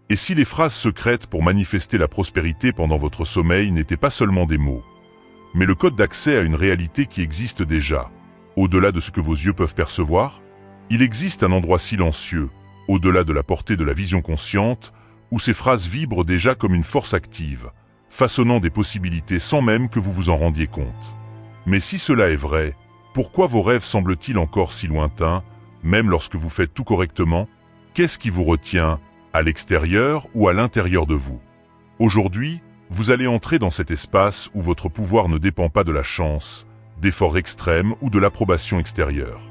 Et si les phrases secrètes pour manifester la prospérité pendant votre sommeil n'étaient pas seulement des mots, mais le code d'accès à une réalité qui existe déjà, au-delà de ce que vos yeux peuvent percevoir? Il existe un endroit silencieux, au-delà de la portée de la vision consciente, où ces phrases vibrent déjà comme une force active, façonnant des possibilités sans même que vous vous en rendiez compte. Mais si cela est vrai, pourquoi vos rêves semblent-ils encore si lointains, même lorsque vous faites tout correctement? Qu'est-ce qui vous retient, à l'extérieur ou à l'intérieur de vous? Aujourd'hui, vous allez entrer dans cet espace où votre pouvoir ne dépend pas de la chance, d'efforts extrêmes ou de l'approbation extérieure.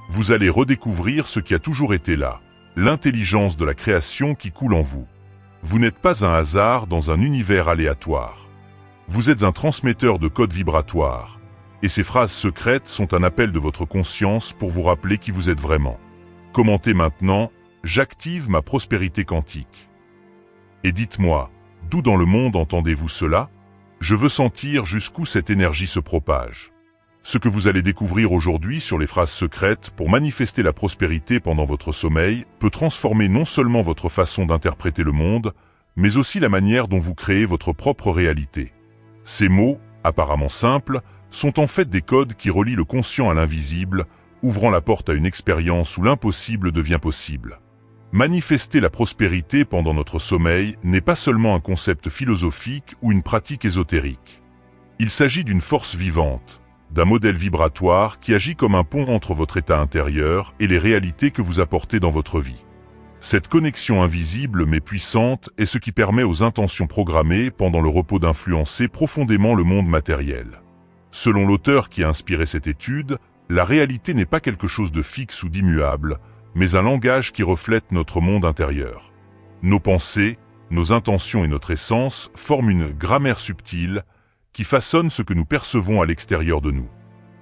Vous allez redécouvrir ce qui a toujours été là, l'intelligence de la création qui coule en vous. Vous n'êtes pas un hasard dans un univers aléatoire. Vous êtes un transmetteur de codes vibratoires, et ces phrases secrètes sont un appel de votre conscience pour vous rappeler qui vous êtes vraiment. Commentez maintenant « J'active ma prospérité quantique ». Et dites-moi, d'où dans le monde entendez-vous cela? Je veux sentir jusqu'où cette énergie se propage. Ce que vous allez découvrir aujourd'hui sur les phrases secrètes pour manifester la prospérité pendant votre sommeil peut transformer non seulement votre façon d'interpréter le monde, mais aussi la manière dont vous créez votre propre réalité. Ces mots, apparemment simples, sont en fait des codes qui relient le conscient à l'invisible, ouvrant la porte à une expérience où l'impossible devient possible. Manifester la prospérité pendant notre sommeil n'est pas seulement un concept philosophique ou une pratique ésotérique. Il s'agit d'une force vivante, d'un modèle vibratoire qui agit comme un pont entre votre état intérieur et les réalités que vous apportez dans votre vie. Cette connexion invisible mais puissante est ce qui permet aux intentions programmées pendant le repos d'influencer profondément le monde matériel. Selon l'auteur qui a inspiré cette étude, la réalité n'est pas quelque chose de fixe ou d'immuable, mais un langage qui reflète notre monde intérieur. Nos pensées, nos intentions et notre essence forment une grammaire subtile qui façonne ce que nous percevons à l'extérieur de nous.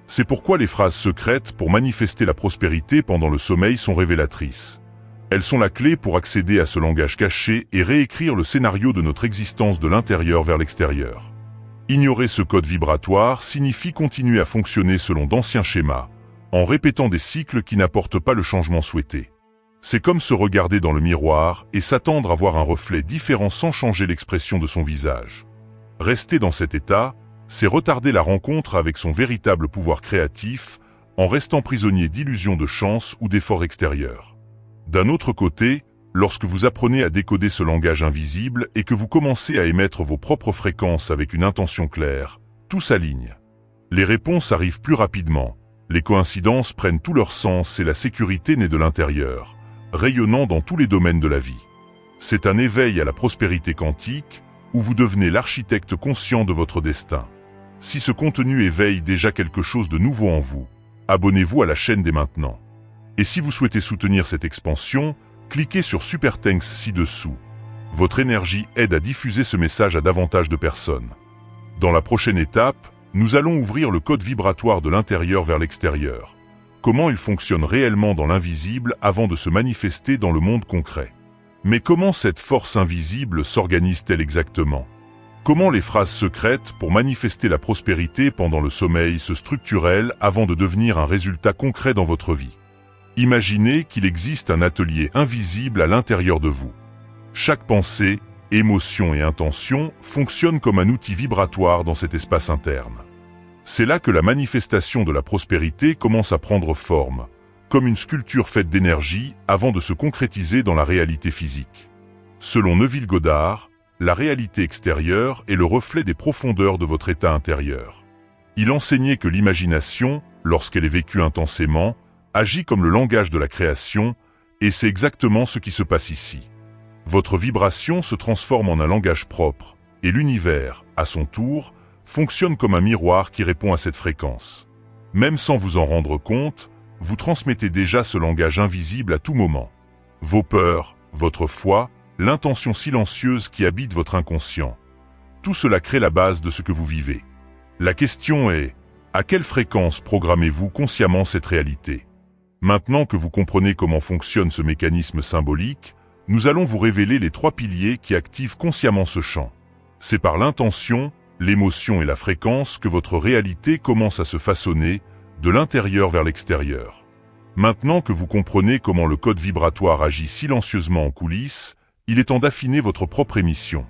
C'est pourquoi les phrases secrètes pour manifester la prospérité pendant le sommeil sont révélatrices. Elles sont la clé pour accéder à ce langage caché et réécrire le scénario de notre existence de l'intérieur vers l'extérieur. Ignorer ce code vibratoire signifie continuer à fonctionner selon d'anciens schémas, en répétant des cycles qui n'apportent pas le changement souhaité. C'est comme se regarder dans le miroir et s'attendre à voir un reflet différent sans changer l'expression de son visage. Rester dans cet état, c'est retarder la rencontre avec son véritable pouvoir créatif en restant prisonnier d'illusions de chance ou d'efforts extérieurs. D'un autre côté, lorsque vous apprenez à décoder ce langage invisible et que vous commencez à émettre vos propres fréquences avec une intention claire, tout s'aligne. Les réponses arrivent plus rapidement. Les coïncidences prennent tout leur sens et la sécurité naît de l'intérieur, rayonnant dans tous les domaines de la vie. C'est un éveil à la prospérité quantique, où vous devenez l'architecte conscient de votre destin. Si ce contenu éveille déjà quelque chose de nouveau en vous, abonnez-vous à la chaîne dès maintenant. Et si vous souhaitez soutenir cette expansion, cliquez sur Super Thanks ci-dessous. Votre énergie aide à diffuser ce message à davantage de personnes. Dans la prochaine étape, nous allons ouvrir le code vibratoire de l'intérieur vers l'extérieur. Comment il fonctionne réellement dans l'invisible avant de se manifester dans le monde concret. Mais comment cette force invisible s'organise-t-elle exactement? Comment les phrases secrètes pour manifester la prospérité pendant le sommeil se structurent-elles avant de devenir un résultat concret dans votre vie? Imaginez qu'il existe un atelier invisible à l'intérieur de vous. Chaque pensée, émotion et intention fonctionnent comme un outil vibratoire dans cet espace interne. C'est là que la manifestation de la prospérité commence à prendre forme, comme une sculpture faite d'énergie avant de se concrétiser dans la réalité physique. Selon Neville Goddard, la réalité extérieure est le reflet des profondeurs de votre état intérieur. Il enseignait que l'imagination, lorsqu'elle est vécue intensément, agit comme le langage de la création, et c'est exactement ce qui se passe ici. Votre vibration se transforme en un langage propre, et l'univers, à son tour, fonctionne comme un miroir qui répond à cette fréquence. Même sans vous en rendre compte, vous transmettez déjà ce langage invisible à tout moment. Vos peurs, votre foi, l'intention silencieuse qui habite votre inconscient. Tout cela crée la base de ce que vous vivez. La question est, à quelle fréquence programmez-vous consciemment cette réalité? Maintenant que vous comprenez comment fonctionne ce mécanisme symbolique, nous allons vous révéler les 3 piliers qui activent consciemment ce champ. C'est par l'intention, l'émotion et la fréquence que votre réalité commence à se façonner, de l'intérieur vers l'extérieur. Maintenant que vous comprenez comment le code vibratoire agit silencieusement en coulisses, Il est temps d'affiner votre propre émission.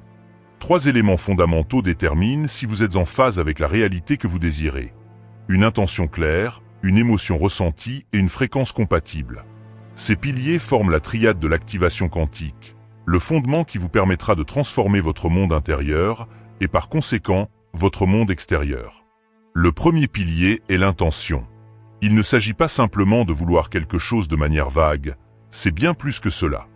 3 éléments fondamentaux déterminent si vous êtes en phase avec la réalité que vous désirez. Une intention claire, une émotion ressentie et une fréquence compatible. Ces piliers forment la triade de l'activation quantique, le fondement qui vous permettra de transformer votre monde intérieur et par conséquent, votre monde extérieur. Le premier pilier est l'intention. Il ne s'agit pas simplement de vouloir quelque chose de manière vague, c'est bien plus que cela.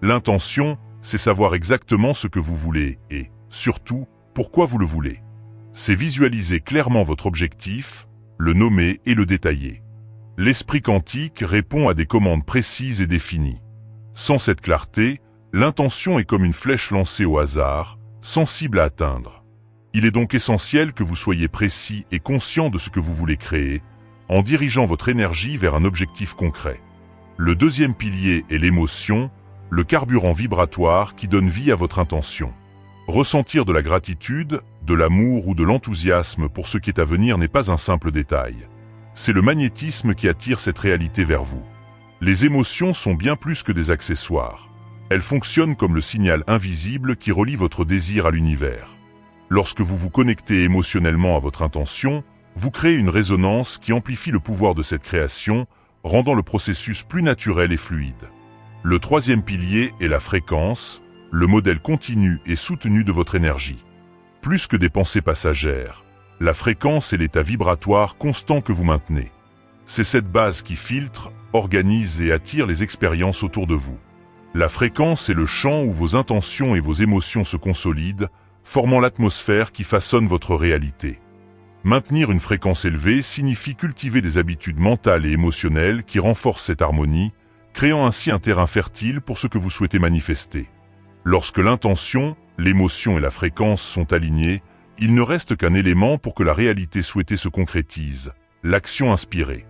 L'intention, c'est savoir exactement ce que vous voulez et, surtout, pourquoi vous le voulez. C'est visualiser clairement votre objectif, le nommer et le détailler. L'esprit quantique répond à des commandes précises et définies. Sans cette clarté, l'intention est comme une flèche lancée au hasard, sans cible à atteindre. Il est donc essentiel que vous soyez précis et conscient de ce que vous voulez créer, en dirigeant votre énergie vers un objectif concret. Le deuxième pilier est l'émotion, le carburant vibratoire qui donne vie à votre intention. Ressentir de la gratitude, de l'amour ou de l'enthousiasme pour ce qui est à venir n'est pas un simple détail. C'est le magnétisme qui attire cette réalité vers vous. Les émotions sont bien plus que des accessoires. Elles fonctionnent comme le signal invisible qui relie votre désir à l'univers. Lorsque vous vous connectez émotionnellement à votre intention, vous créez une résonance qui amplifie le pouvoir de cette création, rendant le processus plus naturel et fluide. Le troisième pilier est la fréquence, le modèle continu et soutenu de votre énergie. Plus que des pensées passagères, la fréquence est l'état vibratoire constant que vous maintenez. C'est cette base qui filtre, organise et attire les expériences autour de vous. La fréquence est le champ où vos intentions et vos émotions se consolident, formant l'atmosphère qui façonne votre réalité. Maintenir une fréquence élevée signifie cultiver des habitudes mentales et émotionnelles qui renforcent cette harmonie, créant ainsi un terrain fertile pour ce que vous souhaitez manifester. Lorsque l'intention, l'émotion et la fréquence sont alignés, il ne reste qu'un élément pour que la réalité souhaitée se concrétise, l'action inspirée.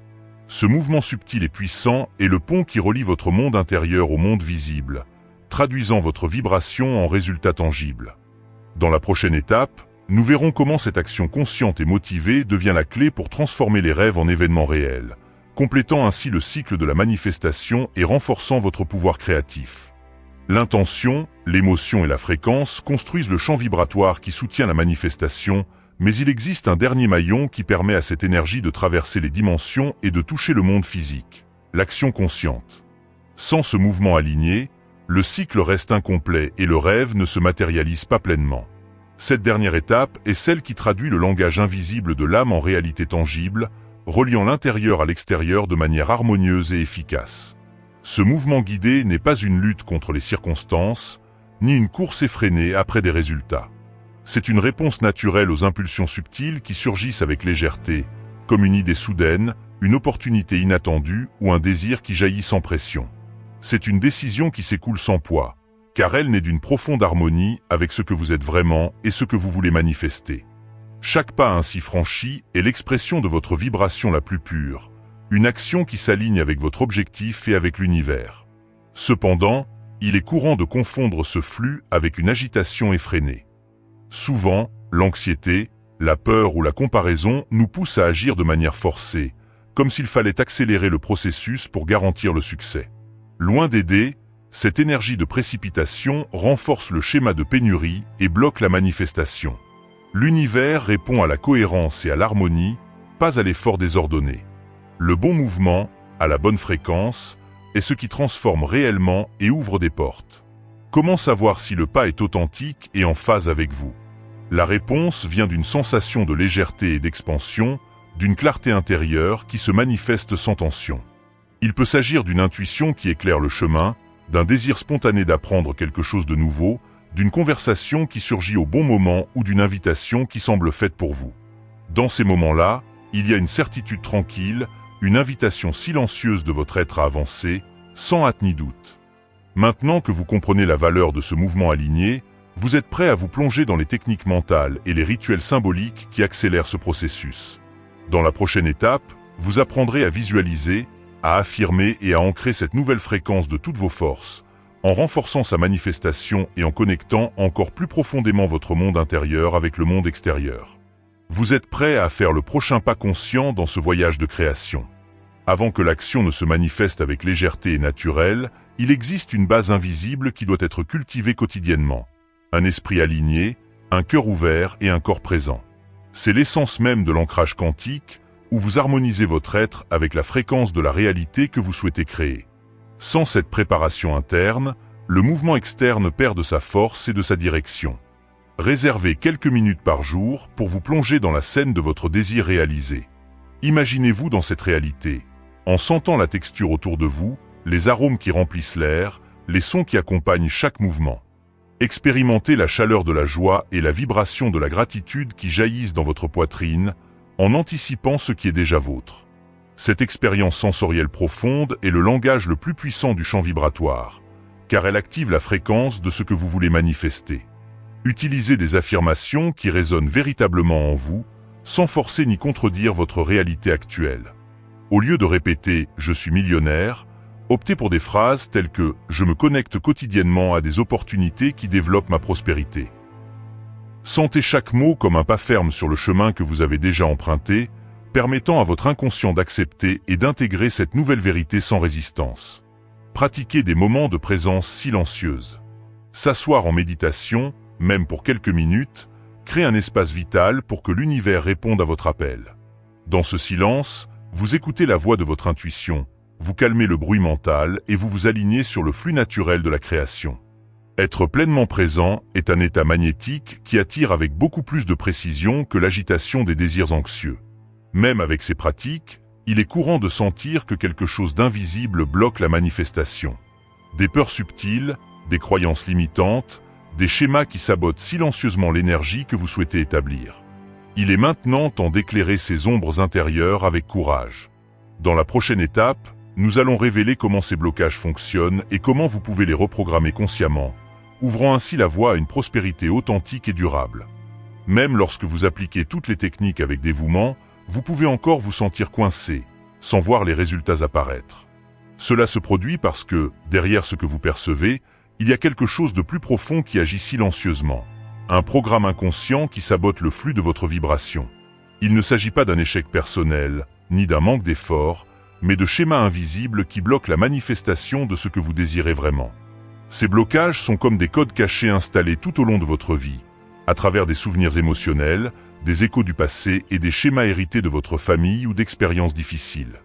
Ce mouvement subtil et puissant est le pont qui relie votre monde intérieur au monde visible, traduisant votre vibration en résultats tangibles. Dans la prochaine étape, nous verrons comment cette action consciente et motivée devient la clé pour transformer les rêves en événements réels, complétant ainsi le cycle de la manifestation et renforçant votre pouvoir créatif. L'intention, l'émotion et la fréquence construisent le champ vibratoire qui soutient la manifestation, mais il existe un dernier maillon qui permet à cette énergie de traverser les dimensions et de toucher le monde physique, l'action consciente. Sans ce mouvement aligné, le cycle reste incomplet et le rêve ne se matérialise pas pleinement. Cette dernière étape est celle qui traduit le langage invisible de l'âme en réalité tangible, reliant l'intérieur à l'extérieur de manière harmonieuse et efficace. Ce mouvement guidé n'est pas une lutte contre les circonstances, ni une course effrénée après des résultats. C'est une réponse naturelle aux impulsions subtiles qui surgissent avec légèreté, comme une idée soudaine, une opportunité inattendue ou un désir qui jaillit sans pression. C'est une décision qui s'écoule sans poids, car elle naît d'une profonde harmonie avec ce que vous êtes vraiment et ce que vous voulez manifester. Chaque pas ainsi franchi est l'expression de votre vibration la plus pure, une action qui s'aligne avec votre objectif et avec l'univers. Cependant, il est courant de confondre ce flux avec une agitation effrénée. Souvent, l'anxiété, la peur ou la comparaison nous poussent à agir de manière forcée, comme s'il fallait accélérer le processus pour garantir le succès. Loin d'aider, cette énergie de précipitation renforce le schéma de pénurie et bloque la manifestation. L'univers répond à la cohérence et à l'harmonie, pas à l'effort désordonné. Le bon mouvement, à la bonne fréquence, est ce qui transforme réellement et ouvre des portes. Comment savoir si le pas est authentique et en phase avec vous? La réponse vient d'une sensation de légèreté et d'expansion, d'une clarté intérieure qui se manifeste sans tension. Il peut s'agir d'une intuition qui éclaire le chemin, d'un désir spontané d'apprendre quelque chose de nouveau, d'une conversation qui surgit au bon moment ou d'une invitation qui semble faite pour vous. Dans ces moments-là, il y a une certitude tranquille, une invitation silencieuse de votre être à avancer, sans hâte ni doute. Maintenant que vous comprenez la valeur de ce mouvement aligné, vous êtes prêt à vous plonger dans les techniques mentales et les rituels symboliques qui accélèrent ce processus. Dans la prochaine étape, vous apprendrez à visualiser, à affirmer et à ancrer cette nouvelle fréquence de toutes vos forces, en renforçant sa manifestation et en connectant encore plus profondément votre monde intérieur avec le monde extérieur. Vous êtes prêt à faire le prochain pas conscient dans ce voyage de création. Avant que l'action ne se manifeste avec légèreté et naturelle, il existe une base invisible qui doit être cultivée quotidiennement. Un esprit aligné, un cœur ouvert et un corps présent. C'est l'essence même de l'ancrage quantique, où vous harmonisez votre être avec la fréquence de la réalité que vous souhaitez créer. Sans cette préparation interne, le mouvement externe perd de sa force et de sa direction. Réservez quelques minutes par jour pour vous plonger dans la scène de votre désir réalisé. Imaginez-vous dans cette réalité, en sentant la texture autour de vous, les arômes qui remplissent l'air, les sons qui accompagnent chaque mouvement. Expérimentez la chaleur de la joie et la vibration de la gratitude qui jaillissent dans votre poitrine, en anticipant ce qui est déjà vôtre. Cette expérience sensorielle profonde est le langage le plus puissant du champ vibratoire, car elle active la fréquence de ce que vous voulez manifester. Utilisez des affirmations qui résonnent véritablement en vous, sans forcer ni contredire votre réalité actuelle. Au lieu de répéter « je suis millionnaire », optez pour des phrases telles que « je me connecte quotidiennement à des opportunités qui développent ma prospérité ». Sentez chaque mot comme un pas ferme sur le chemin que vous avez déjà emprunté, permettant à votre inconscient d'accepter et d'intégrer cette nouvelle vérité sans résistance. Pratiquez des moments de présence silencieuse. S'asseoir en méditation, même pour quelques minutes, crée un espace vital pour que l'univers réponde à votre appel. Dans ce silence, vous écoutez la voix de votre intuition, vous calmez le bruit mental et vous vous alignez sur le flux naturel de la création. Être pleinement présent est un état magnétique qui attire avec beaucoup plus de précision que l'agitation des désirs anxieux. Même avec ces pratiques, il est courant de sentir que quelque chose d'invisible bloque la manifestation. Des peurs subtiles, des croyances limitantes, des schémas qui sabotent silencieusement l'énergie que vous souhaitez établir. Il est maintenant temps d'éclairer ces ombres intérieures avec courage. Dans la prochaine étape, nous allons révéler comment ces blocages fonctionnent et comment vous pouvez les reprogrammer consciemment, ouvrant ainsi la voie à une prospérité authentique et durable. Même lorsque vous appliquez toutes les techniques avec dévouement, vous pouvez encore vous sentir coincé, sans voir les résultats apparaître. Cela se produit parce que, derrière ce que vous percevez, il y a quelque chose de plus profond qui agit silencieusement. Un programme inconscient qui sabote le flux de votre vibration. Il ne s'agit pas d'un échec personnel, ni d'un manque d'effort, mais de schémas invisibles qui bloquent la manifestation de ce que vous désirez vraiment. Ces blocages sont comme des codes cachés installés tout au long de votre vie, à travers des souvenirs émotionnels, des échos du passé et des schémas hérités de votre famille ou d'expériences difficiles.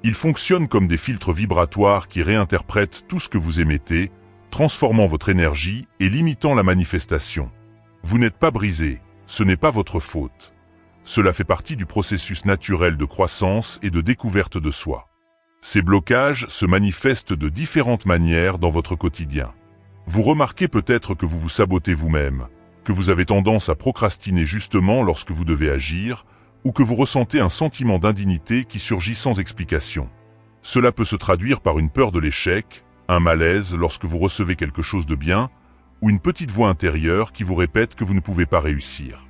Ils fonctionnent comme des filtres vibratoires qui réinterprètent tout ce que vous émettez, transformant votre énergie et limitant la manifestation. Vous n'êtes pas brisé, ce n'est pas votre faute. Cela fait partie du processus naturel de croissance et de découverte de soi. Ces blocages se manifestent de différentes manières dans votre quotidien. Vous remarquez peut-être que vous vous sabotez vous-même, que vous avez tendance à procrastiner justement lorsque vous devez agir, ou que vous ressentez un sentiment d'indignité qui surgit sans explication. Cela peut se traduire par une peur de l'échec, un malaise lorsque vous recevez quelque chose de bien, ou une petite voix intérieure qui vous répète que vous ne pouvez pas réussir.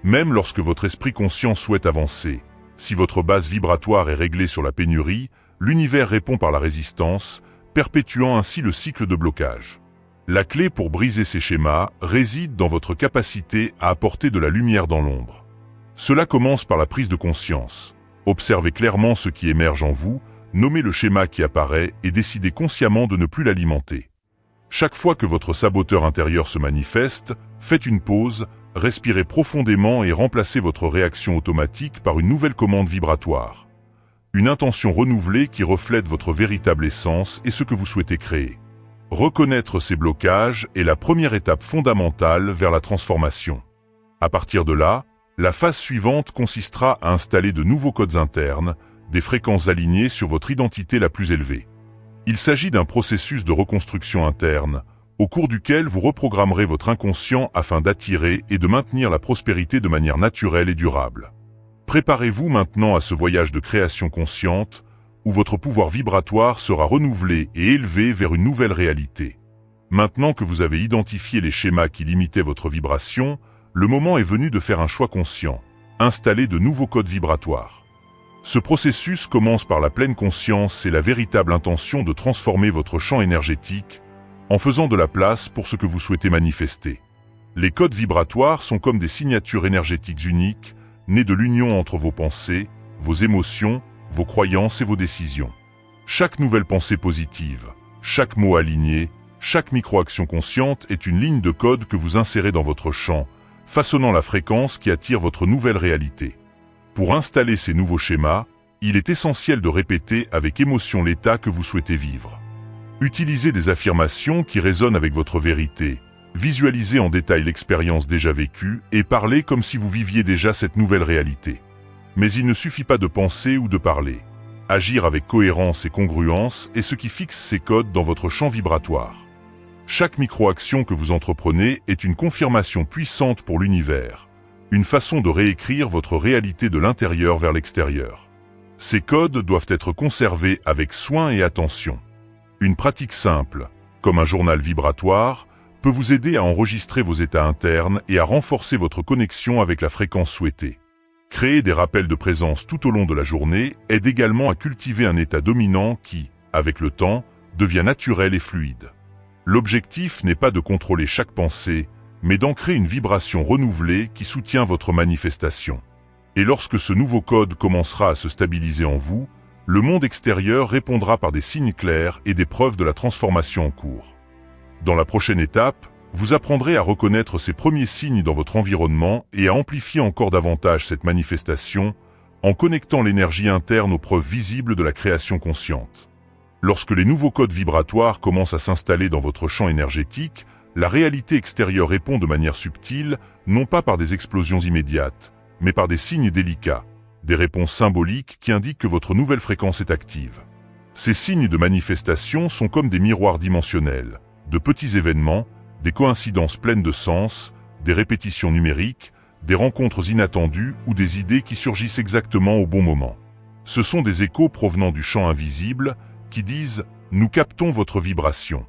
Même lorsque votre esprit conscient souhaite avancer, si votre base vibratoire est réglée sur la pénurie, l'univers répond par la résistance, perpétuant ainsi le cycle de blocage. La clé pour briser ces schémas réside dans votre capacité à apporter de la lumière dans l'ombre. Cela commence par la prise de conscience. Observez clairement ce qui émerge en vous, nommez le schéma qui apparaît et décidez consciemment de ne plus l'alimenter. Chaque fois que votre saboteur intérieur se manifeste, faites une pause, respirez profondément et remplacez votre réaction automatique par une nouvelle commande vibratoire. Une intention renouvelée qui reflète votre véritable essence et ce que vous souhaitez créer. Reconnaître ces blocages est la première étape fondamentale vers la transformation. À partir de là, la phase suivante consistera à installer de nouveaux codes internes, des fréquences alignées sur votre identité la plus élevée. Il s'agit d'un processus de reconstruction interne, au cours duquel vous reprogrammerez votre inconscient afin d'attirer et de maintenir la prospérité de manière naturelle et durable. Préparez-vous maintenant à ce voyage de création consciente, où votre pouvoir vibratoire sera renouvelé et élevé vers une nouvelle réalité. Maintenant que vous avez identifié les schémas qui limitaient votre vibration, le moment est venu de faire un choix conscient, installer de nouveaux codes vibratoires. Ce processus commence par la pleine conscience et la véritable intention de transformer votre champ énergétique, en faisant de la place pour ce que vous souhaitez manifester. Les codes vibratoires sont comme des signatures énergétiques uniques, nées de l'union entre vos pensées, vos émotions, vos croyances et vos décisions. Chaque nouvelle pensée positive, chaque mot aligné, chaque micro-action consciente est une ligne de code que vous insérez dans votre champ, façonnant la fréquence qui attire votre nouvelle réalité. Pour installer ces nouveaux schémas, il est essentiel de répéter avec émotion l'état que vous souhaitez vivre. Utilisez des affirmations qui résonnent avec votre vérité, visualisez en détail l'expérience déjà vécue et parlez comme si vous viviez déjà cette nouvelle réalité. Mais il ne suffit pas de penser ou de parler. Agir avec cohérence et congruence est ce qui fixe ces codes dans votre champ vibratoire. Chaque micro-action que vous entreprenez est une confirmation puissante pour l'univers, une façon de réécrire votre réalité de l'intérieur vers l'extérieur. Ces codes doivent être conservés avec soin et attention. Une pratique simple, comme un journal vibratoire, peut vous aider à enregistrer vos états internes et à renforcer votre connexion avec la fréquence souhaitée. Créer des rappels de présence tout au long de la journée aide également à cultiver un état dominant qui, avec le temps, devient naturel et fluide. L'objectif n'est pas de contrôler chaque pensée, mais d'ancrer une vibration renouvelée qui soutient votre manifestation. Et lorsque ce nouveau code commencera à se stabiliser en vous, le monde extérieur répondra par des signes clairs et des preuves de la transformation en cours. Dans la prochaine étape, vous apprendrez à reconnaître ces premiers signes dans votre environnement et à amplifier encore davantage cette manifestation en connectant l'énergie interne aux preuves visibles de la création consciente. Lorsque les nouveaux codes vibratoires commencent à s'installer dans votre champ énergétique, la réalité extérieure répond de manière subtile, non pas par des explosions immédiates, mais par des signes délicats, des réponses symboliques qui indiquent que votre nouvelle fréquence est active. Ces signes de manifestation sont comme des miroirs dimensionnels, de petits événements, des coïncidences pleines de sens, des répétitions numériques, des rencontres inattendues ou des idées qui surgissent exactement au bon moment. Ce sont des échos provenant du champ invisible qui disent « Nous captons votre vibration ».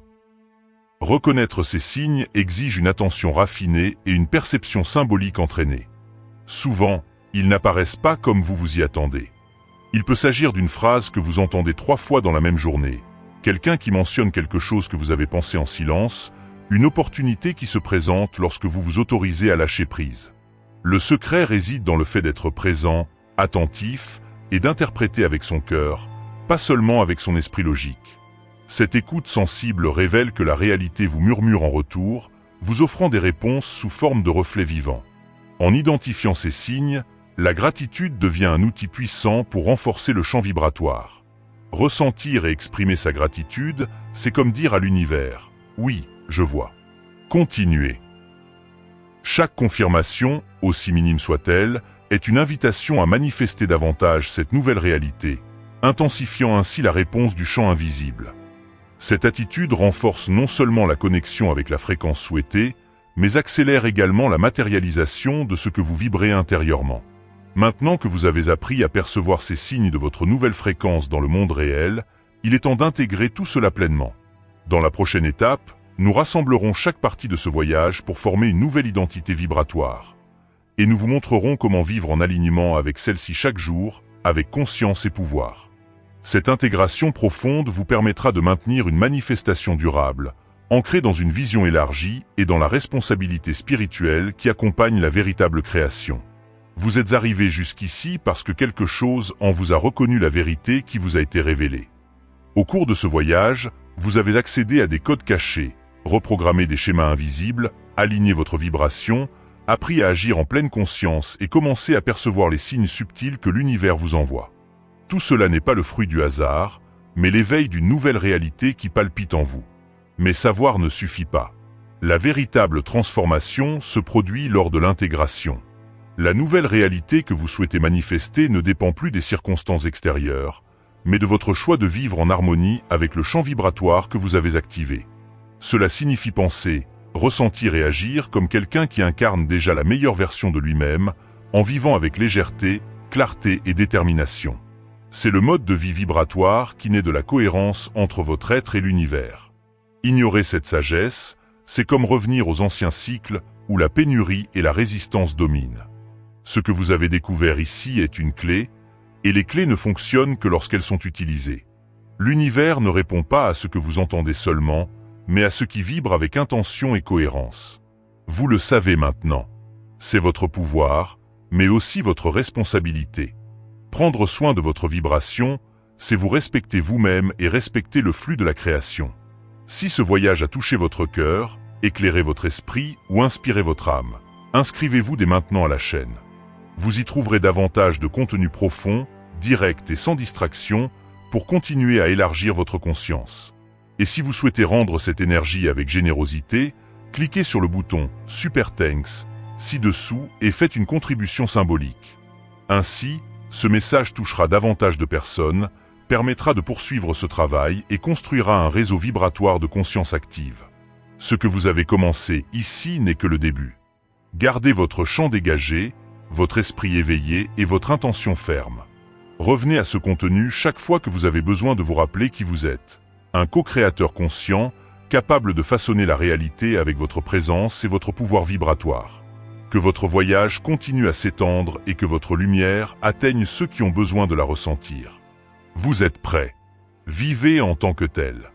Reconnaître ces signes exige une attention raffinée et une perception symbolique entraînée. Souvent, ils n'apparaissent pas comme vous vous y attendez. Il peut s'agir d'une phrase que vous entendez 3 fois dans la même journée, quelqu'un qui mentionne quelque chose que vous avez pensé en silence, une opportunité qui se présente lorsque vous vous autorisez à lâcher prise. Le secret réside dans le fait d'être présent, attentif et d'interpréter avec son cœur, pas seulement avec son esprit logique. Cette écoute sensible révèle que la réalité vous murmure en retour, vous offrant des réponses sous forme de reflets vivants. En identifiant ces signes, la gratitude devient un outil puissant pour renforcer le champ vibratoire. Ressentir et exprimer sa gratitude, c'est comme dire à l'univers « Oui, je vois ». Continuez. Chaque confirmation, aussi minime soit-elle, est une invitation à manifester davantage cette nouvelle réalité, intensifiant ainsi la réponse du champ invisible. Cette attitude renforce non seulement la connexion avec la fréquence souhaitée, mais accélère également la matérialisation de ce que vous vibrez intérieurement. Maintenant que vous avez appris à percevoir ces signes de votre nouvelle fréquence dans le monde réel, il est temps d'intégrer tout cela pleinement. Dans la prochaine étape, nous rassemblerons chaque partie de ce voyage pour former une nouvelle identité vibratoire. Et nous vous montrerons comment vivre en alignement avec celle-ci chaque jour, avec conscience et pouvoir. Cette intégration profonde vous permettra de maintenir une manifestation durable, ancrée dans une vision élargie et dans la responsabilité spirituelle qui accompagne la véritable création. Vous êtes arrivé jusqu'ici parce que quelque chose en vous a reconnu la vérité qui vous a été révélée. Au cours de ce voyage, vous avez accédé à des codes cachés, reprogrammé des schémas invisibles, aligné votre vibration, appris à agir en pleine conscience et commencé à percevoir les signes subtils que l'univers vous envoie. Tout cela n'est pas le fruit du hasard, mais l'éveil d'une nouvelle réalité qui palpite en vous. Mais savoir ne suffit pas. La véritable transformation se produit lors de l'intégration. La nouvelle réalité que vous souhaitez manifester ne dépend plus des circonstances extérieures, mais de votre choix de vivre en harmonie avec le champ vibratoire que vous avez activé. Cela signifie penser, ressentir et agir comme quelqu'un qui incarne déjà la meilleure version de lui-même, en vivant avec légèreté, clarté et détermination. C'est le mode de vie vibratoire qui naît de la cohérence entre votre être et l'univers. Ignorer cette sagesse, c'est comme revenir aux anciens cycles où la pénurie et la résistance dominent. Ce que vous avez découvert ici est une clé, et les clés ne fonctionnent que lorsqu'elles sont utilisées. L'univers ne répond pas à ce que vous entendez seulement, mais à ce qui vibre avec intention et cohérence. Vous le savez maintenant. C'est votre pouvoir, mais aussi votre responsabilité. Prendre soin de votre vibration, c'est vous respecter vous-même et respecter le flux de la création. Si ce voyage a touché votre cœur, éclairé votre esprit ou inspiré votre âme, inscrivez-vous dès maintenant à la chaîne. Vous y trouverez davantage de contenu profond, direct et sans distraction pour continuer à élargir votre conscience. Et si vous souhaitez rendre cette énergie avec générosité, cliquez sur le bouton « Super Thanks » ci-dessous et faites une contribution symbolique. Ainsi, ce message touchera davantage de personnes, permettra de poursuivre ce travail et construira un réseau vibratoire de conscience active. Ce que vous avez commencé ici n'est que le début. Gardez votre champ dégagé, votre esprit éveillé et votre intention ferme. Revenez à ce contenu chaque fois que vous avez besoin de vous rappeler qui vous êtes. Un co-créateur conscient, capable de façonner la réalité avec votre présence et votre pouvoir vibratoire. Que votre voyage continue à s'étendre et que votre lumière atteigne ceux qui ont besoin de la ressentir. Vous êtes prêts. Vivez en tant que tel.